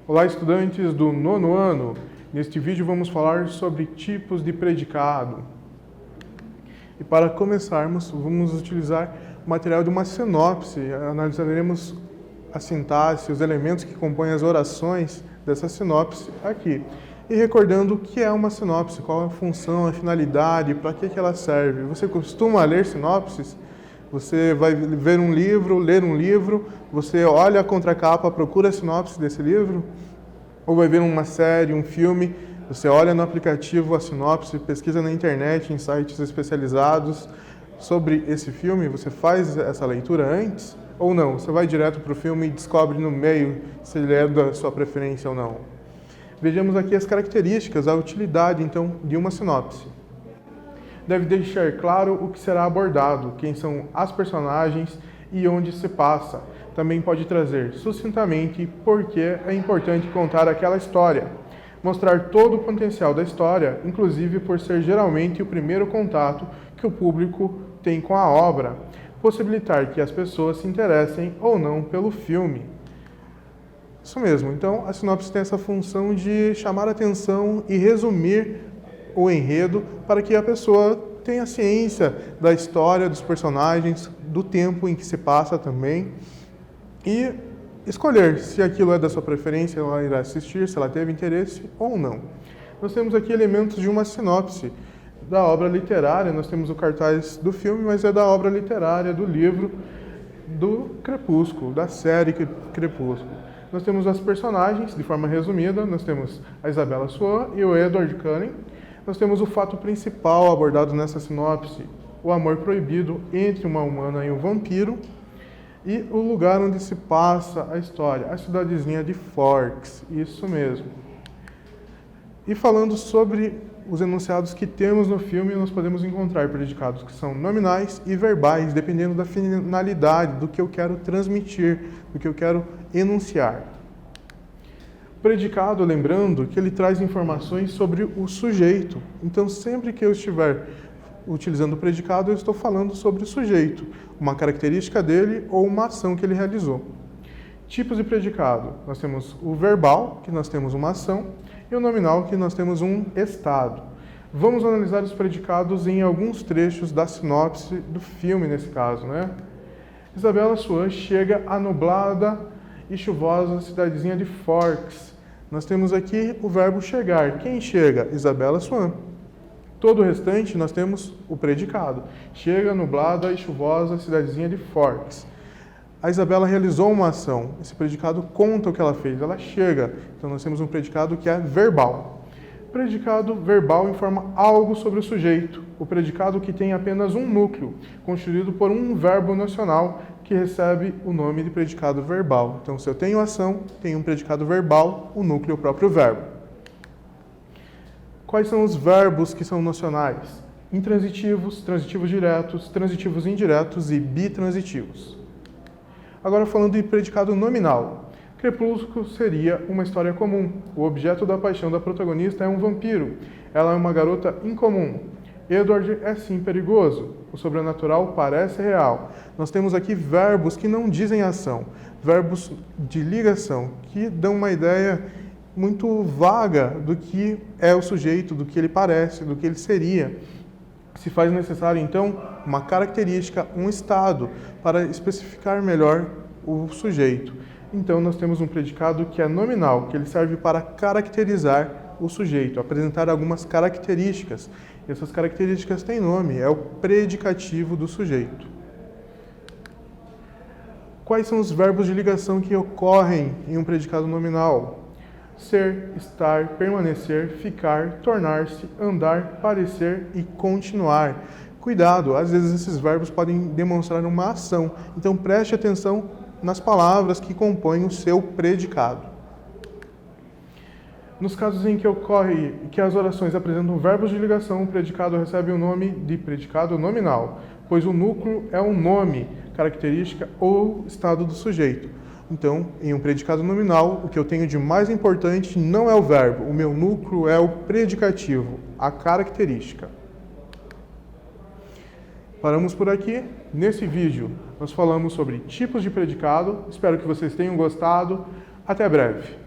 Olá, estudantes do nono ano! Neste vídeo vamos falar sobre tipos de predicado. E para começarmos, vamos utilizar o material de uma sinopse. Analisaremos a sintaxe, os elementos que compõem as orações dessa sinopse aqui. E recordando o que é uma sinopse, qual é a função, a finalidade, para que ela serve. Você costuma ler sinopses? Você vai ver um livro, ler um livro, você olha a contracapa, procura a sinopse desse livro, ou vai ver uma série, um filme, você olha no aplicativo a sinopse, pesquisa na internet, em sites especializados sobre esse filme, você faz essa leitura antes ou não? Você vai direto para o filme e descobre no meio se ele é da sua preferência ou não. Vejamos aqui as características, a utilidade, então, de uma sinopse. Deve deixar claro o que será abordado, quem são as personagens e onde se passa. Também pode trazer sucintamente por que é importante contar aquela história. Mostrar todo o potencial da história, inclusive por ser geralmente o primeiro contato que o público tem com a obra. Possibilitar que as pessoas se interessem ou não pelo filme. Isso mesmo, então a sinopse tem essa função de chamar a atenção e resumir o enredo para que a pessoa tenha ciência da história, dos personagens, do tempo em que se passa também e escolher se aquilo é da sua preferência, ela irá assistir, se ela teve interesse ou não. Nós temos aqui elementos de uma sinopse da obra literária, nós temos o cartaz do filme, mas é da obra literária, do livro do Crepúsculo, da série Crepúsculo. Nós temos as personagens, de forma resumida, nós temos a Isabella Swan e o Edward Cullen. Nós temos o fato principal abordado nessa sinopse, o amor proibido entre uma humana e um vampiro, e o lugar onde se passa a história, a cidadezinha de Forks, isso mesmo. E falando sobre os enunciados que temos no filme, nós podemos encontrar predicados que são nominais e verbais, dependendo da finalidade, do que eu quero transmitir, do que eu quero enunciar. Predicado, lembrando que ele traz informações sobre o sujeito. Então, sempre que eu estiver utilizando o predicado, eu estou falando sobre o sujeito, uma característica dele ou uma ação que ele realizou. Tipos de predicado. Nós temos o verbal, que nós temos uma ação, e o nominal, que nós temos um estado. Vamos analisar os predicados em alguns trechos da sinopse do filme, nesse caso, né? Isabella Swan chega à nublada e chuvosa cidadezinha de Forks. Nós temos aqui o verbo chegar. Quem chega? Isabella Swan. Todo o restante nós temos o predicado. Chega, nublada e chuvosa cidadezinha de Forks. A Isabela realizou uma ação. Esse predicado conta o que ela fez. Ela chega. Então nós temos um predicado que é verbal. Predicado verbal informa algo sobre o sujeito. O predicado que tem apenas um núcleo, constituído por um verbo nocional que recebe o nome de predicado verbal. Então, se eu tenho ação, tenho um predicado verbal, o núcleo é o próprio verbo. Quais são os verbos que são nocionais? Intransitivos, transitivos diretos, transitivos indiretos e bitransitivos. Agora, falando de predicado nominal. Crepúsculo seria uma história comum. O objeto da paixão da protagonista é um vampiro. Ela é uma garota incomum. Edward é sim perigoso. O sobrenatural parece real. Nós temos aqui verbos que não dizem ação, verbos de ligação, que dão uma ideia muito vaga do que é o sujeito, do que ele parece, do que ele seria. Se faz necessário, então, uma característica, um estado, para especificar melhor o sujeito. Então, nós temos um predicado que é nominal, que ele serve para caracterizar o sujeito, apresentar algumas características. Essas características têm nome, é o predicativo do sujeito. Quais são os verbos de ligação que ocorrem em um predicado nominal? Ser, estar, permanecer, ficar, tornar-se, andar, parecer e continuar. Cuidado, às vezes esses verbos podem demonstrar uma ação, então preste atenção nas palavras que compõem o seu predicado. Nos casos em que ocorre que as orações apresentam verbos de ligação, o predicado recebe o nome de predicado nominal, pois o núcleo é um nome, característica ou estado do sujeito. Então, em um predicado nominal, o que eu tenho de mais importante não é o verbo, o meu núcleo é o predicativo, a característica. Paramos por aqui. Nesse vídeo, nós falamos sobre tipos de predicado. Espero que vocês tenham gostado. Até breve.